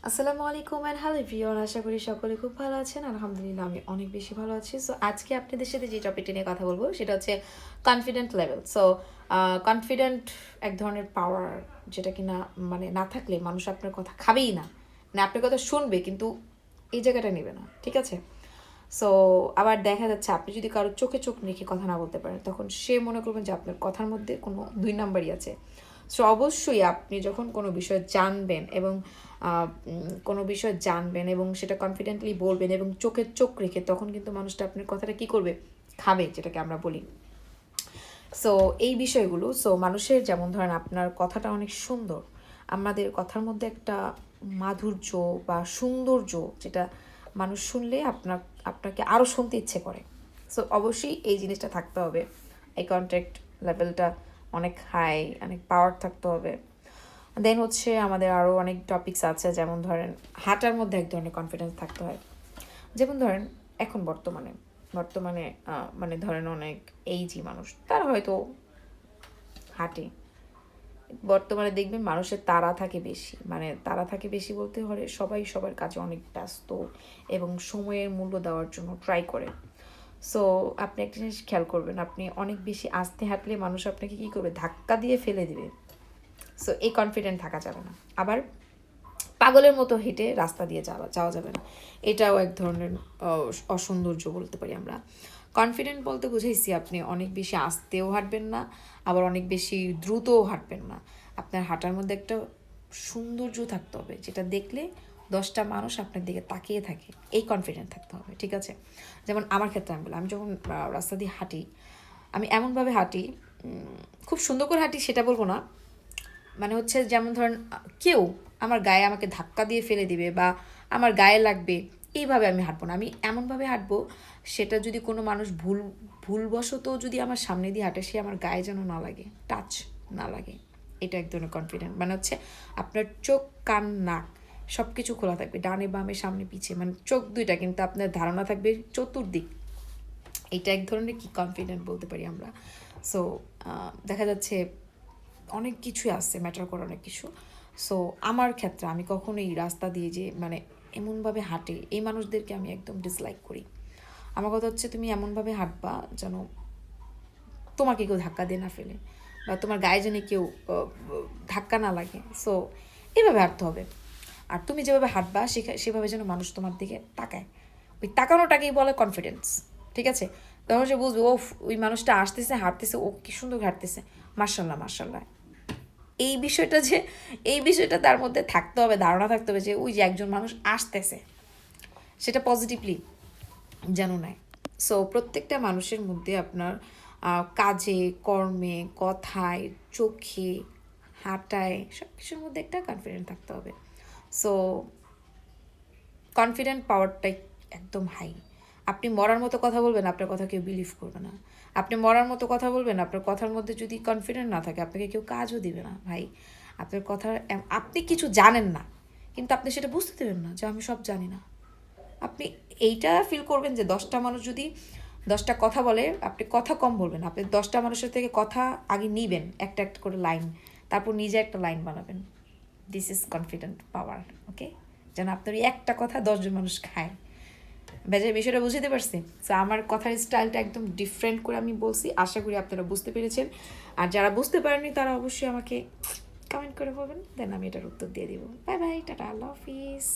আসসালামু আলাইকুম and hello everyone, আশা করি সকলে খুব ভালো আছেন। আলহামদুলিল্লাহ আমি অনেক বেশি ভালো আছি। সো আজকে আপনাদের সাথে যে টপিকটা নিয়ে কথা বলবো সেটা হচ্ছে কনফিডেন্ট লেভেল। সো কনফিডেন্ট এক ধরনের পাওয়ার, যেটা কিনা মানে না থাকলে মানুষ আপনার কথা খাবেই না, মানে আপনার কথা শুনবে কিন্তু এই জায়গাটা নেবে না, ঠিক আছে? সো আবার দেখা যাচ্ছে আপনি যদি কারো চোখে চোখ রেখে কথা না বলতে পারেন, তখন সে মনে করবেন যে আপনার কথার মধ্যে কোনো দুই নাম্বারই আছে। সো অবশ্যই আপনি যখন কোনো বিষয় জানবেন এবং কোনো বিষয় জানবেন এবং সেটা কনফিডেন্টলি বলবেন এবং চোখের চোখ রেখে, তখন কিন্তু মানুষটা আপনার কথাটা কী করবে, খাবে, যেটাকে আমরা বলি। সো এই বিষয়গুলো, সো মানুষের যেমন ধরেন আপনার কথাটা অনেক সুন্দর, আমাদের কথার মধ্যে একটা মাধুর্য বা সৌন্দর্য, যেটা মানুষ শুনলে আপনাকে আরও শুনতে ইচ্ছে করে। সো অবশ্যই এই জিনিসটা থাকতে হবে, এই কন্ট্যাক্ট লেভেলটা অনেক হাই, অনেক পাওয়ার থাকতে হবে। দেন হচ্ছে আমাদের আরও অনেক টপিকস আছে, যেমন ধরেন হাঁটার মধ্যে এক ধরনের কনফিডেন্স থাকতে হয়। যেমন ধরেন এখন বর্তমানে বর্তমানে মানে ধরেন অনেক এইজি মানুষ, তারা হয়তো হাঁটে। বর্তমানে দেখবেন মানুষের তাড়া থাকে বেশি, মানে তাড়া থাকে বেশি বলতে হলে সবাই সবার কাজে অনেক ব্যস্ত এবং সময়ের মূল্য দেওয়ার জন্য ট্রাই করে। সো আপনি একটা জিনিস খেয়াল করবেন, আপনি অনেক বেশি আস্তে হাঁটলে মানুষ আপনাকে কী করবে, ধাক্কা দিয়ে ফেলে দেবে। সো এই কনফিডেন্ট থাকা যাবে না। আবার পাগলের মতো হেঁটে রাস্তা দিয়ে যাওয়া যাবে না, এটাও এক ধরনের অসৌন্দর্য বলতে পারি আমরা। কনফিডেন্ট বলতে বুঝাইছি আপনি অনেক বেশি আস্তেও হাঁটবেন না, আবার অনেক বেশি দ্রুতও হাঁটবেন না। আপনার হাঁটার মধ্যে একটা সৌন্দর্য থাকতে হবে, যেটা দেখলে 10টা মানুষ আপনার দিকে তাকিয়ে থাকে, এই কনফিডেন্ট থাকতে হবে, ঠিক আছে? যেমন আমার ক্ষেত্রে আমি বলি, আমি যখন রাস্তা দিয়ে হাঁটি, আমি এমনভাবে হাঁটি, খুব সুন্দর করে হাঁটি সেটা বলবো না, মানে হচ্ছে যেমন ধরেন কেউ আমার গায়ে আমাকে ধাক্কা দিয়ে ফেলে দিবে বা আমার গায়ে লাগবে, এইভাবে আমি হাঁটবো না। আমি এমনভাবে হাঁটবো, সেটা যদি কোনো মানুষ ভুলবশত যদি আমার সামনে দিয়ে হাঁটে, সে আমার গায়ে যেন না লাগে, টাচ না লাগে। এটা এক ধরনের কনফিডেন্ট, মানে হচ্ছে আপনার চোখ কান নাক সব কিছু খোলা থাকবে, ডানে বামে সামনে পিছে, মানে চোখ দুইটা, কিন্তু আপনার ধারণা থাকবে চতুর্দিক। এটা এক ধরনের কি কনফিডেন্ট বলতে পারি আমরা। সো দেখা যাচ্ছে অনেক কিছুই আসছে, ম্যাটার করে অনেক কিছু। সো আমার ক্ষেত্রে আমি কখনোই রাস্তা দিয়ে যে মানে এমনভাবে হাঁটে এই মানুষদেরকে আমি একদম ডিসলাইক করি। আমার কথা হচ্ছে তুমি এমনভাবে হাঁটবা যেন তোমাকে কেউ ধাক্কা দিয়ে না ফেলে, বা তোমার গায়ে যেন কেউ ধাক্কা না লাগে। সো এইভাবে হাঁটতে হবে। আর তুমি যেভাবে হাঁটবা সেভাবে যেন মানুষ তোমার দিকে তাকায়, ওই তাকানোটাকেই বলে কনফিডেন্স, ঠিক আছে? তখন সে বুঝবে ও ওই মানুষটা আসতেছে হাঁটতেছে, ও কি সুন্দর হাঁটতেছে, মার্শাল্লাহ মার্শাল্লাহ। এই বিষয়টা তার মধ্যে থাকতে হবে, ধারণা থাকতে হবে যে ওই যে একজন মানুষ আসতেছে, সেটা পজিটিভলি যেন নেয়। সো প্রত্যেকটা মানুষের মধ্যে আপনার কাজে কর্মে কথায় চোখে হাঁটায় সব কিছুর মধ্যে একটা কনফিডেন্ট থাকতে হবে। সো কনফিডেন্ট পাওয়ারটাই একদম হাই। আপনি মরার মতো কথা বলবেন, আপনার কথা কেউ বিলিভ করবে না। আপনি মরার মতো কথা বলবেন, আপনার কথার মধ্যে যদি কনফিডেন্ট না থাকে, আপনাকে কেউ কাজও দিবে না ভাই। আপনার কথা, আপনি কিছু জানেন না কিন্তু আপনি সেটা বুঝতে দেবেন না যে আমি সব জানি না। আপনি এইটা ফিল করবেন যে 10টা মানুষ যদি 10টা কথা বলে, আপনি কথা কম বলবেন, আপনি 10টা মানুষের থেকে কথা আগে নিবেন, একটা একটা করে লাইন, তারপর নিজে একটা লাইন বানাবেন। দিস ইজ কনফিডেন্ট পাওয়ার, ওকে? যেন আপনার এই একটা কথা 10জন মানুষ খায়। বেজায় বিষয়টা বুঝতে পারছি। তো আমার কথার স্টাইলটা একদম ডিফারেন্ট করে আমি বলছি, আশা করি আপনারা বুঝতে পেরেছেন। আর যারা বুঝতে পারেননি তারা অবশ্যই আমাকে কমেন্ট করে বলবেন, দেন আমি এটার উত্তর দিয়ে দিব। বাই বাই, টাটা, আল্লাহ হাফিজ।